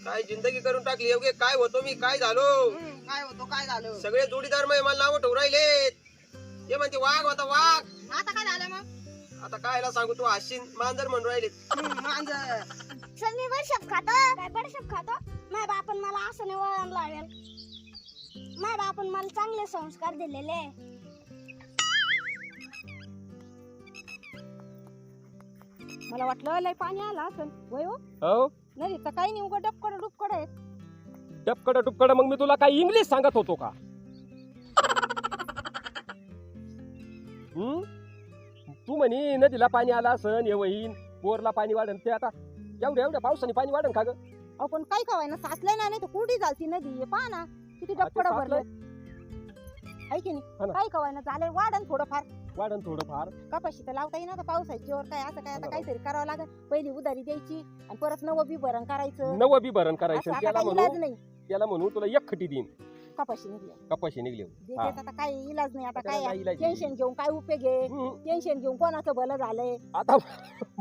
काय जिंदगी करून टाकली योगे. काय होतो मी, काय झालो, काय होतो काय झालं. सगळे जोडीदार मला नाव ठेवून राहिले. ते म्हणते वाघ होता वाघ. आता काय झालं मग. आता कायला सांगू, तू आशीन मांजर म्हणून राहिले. मांजर चल मी वर्षाप खातो काय बडशप खातो. माझ्या बापन मला असं नाही वळण लावेल. माझ्या बापन मला चांगले संस्कार दिलेले. मला वाटलं लय पाणी आला असेल वय हो. हो नाही तर काही नाही उघड डबकड डुबकड आहे. टपकड टुपकड. मग मी तुला काय इंग्लिश सांगत होतो का? तू म्हणी नदीला पाणी आला असन, हे वहीन बोरला पाणी वाढन. ते आता एवढ्या पावसाने पाणी वाढन का ग? आपण काय कवाय ना साचलंय ना, नाही तर कुठे झालती नदी पहा ना किती डबकड भरलं आहे की नाही. काय कवाय ना झालंय वाढन थोडंफार. वाढन थोडंफार. कपाशी तर लावता येईना पावसाची जोर काय असं काय आता काहीतरी करावं लागेल. पहिली उधारी द्यायची आणि परत नवं बी भरण करायचं. नवं बी भरण करायचं. असं त्याला आता काही इलाज म्हणू नाही. तुला एक खटी देईन. कपाशी निघली कपाशी निघली. देतात आता काही इलाज नाही. आता त्याला काय नाही इलाज. टेन्शन घेऊन काय उपयोग आहे. टेन्शन घेऊन कोणाचं भलं झालंय. आता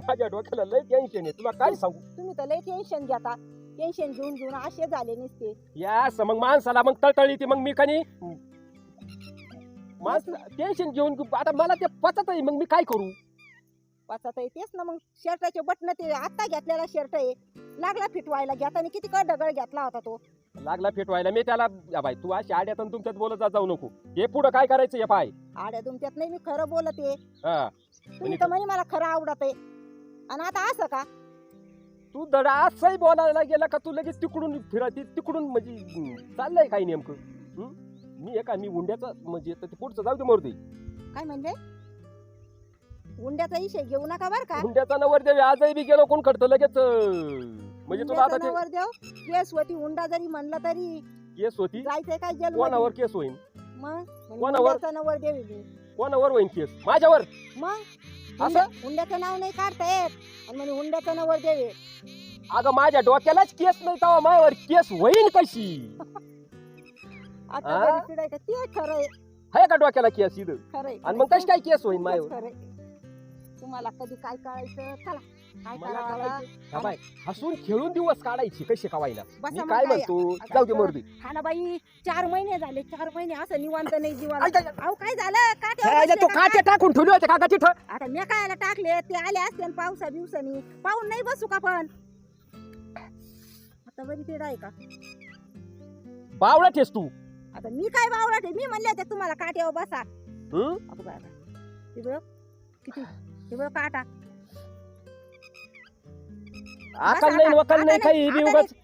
माझ्या डोक्याला लय टेन्शन आहे, तुला काय सांगू. तुम्ही तर लय टेन्शन घेता. टेन्शन घेऊन घेऊन असे झाले नसते. या मग माणसाला मग तळतळी ती. मग मी कनी माणसं टेन्शन घेऊन आता मला ते पचत आहे. मग मी काय करू. वाचत आहे तेच ना. मग शर्टाचे बटन ते आता घेतलेला शर्ट आहे. लागला फिटवायला घेताना किती ढगळ घेतला होता तो. लागला फिटवायला. मी त्याला या बाई तू अशी आड्यात आणि तुमच्यात बोलत जाऊ नको. हे पुढं काय करायचं हे पाय. आड्या तुमच्यात नाही मी खरं बोलते. हा तुम्ही तर म्हणे मला खरं आवडत आहे आणि आता असं का. तू धडा असंही बोलायला गेला का तू लगेच तिकडून फिरती तिकडून. म्हणजे चाललंय काय नेमकं. मी एका मी उंड्याचं म्हणजे ते पुढचं जाऊ दे मरते. काय म्हणजे हुंड्याचा विषय घेऊ नका बर का. उंड्याचा नवर देवी आजही बी गेलो कोण खडतं लगेच. म्हणजे तुला आता ते नवर देव केस होती. हुंडा जरी म्हणलं तरी केस होती. जायचंय काय जेल. कोणावर केस होईन. मग कोणावर? हुंड्याचा नवर देव आहे. कोणावर होईन केस. माझ्यावर. मग असं हुंड्याचं नाव नाही काढता येत आणि म्हणजे हुंड्याचा नवर देव आहे. अगं माझ्या डोक्यालाच केस नाही तेव्हा माझ्यावर केस होईन कशी. आता आ? घरी फिरायचं ते खरं आहे. आहे का डोक्याला केस इथं. खरंय आणि मग कशी काय केस होईन माझ्यावर. खरंय. तुम्हाला कधी काय कळायचं चला काय मला करावं. करायचं. हा बाय हसून खेळून दिवस काढायचे कसे कावायला. बसा मी मग काय काय. म्हणतो आता जाऊ दे मरदी. हा ना बाई 4 महिने झाले. 4 महिने असं निवांत नाही जीवाला. ऐक, ऐक. अहो काय झालं काट्यावर खेळायला बसले तो का काटे टाकून ठेवले होते काका तिथं. काय? आता मी कायला टाकले ते आले असते आणि पावसा दिवसानी पाहून नाही बसू का पण. आता बरी तेड आहे का. बावळा ठेस तू. आता मी काय बावळट आहे. मी म्हणले होते तुम्हाला काट्यावर बसा. हं? अगं बाय बाय. हे बघ किती हे बघ काटा. आकल नाही वकल नाही काही बी आता उगाच. नाही.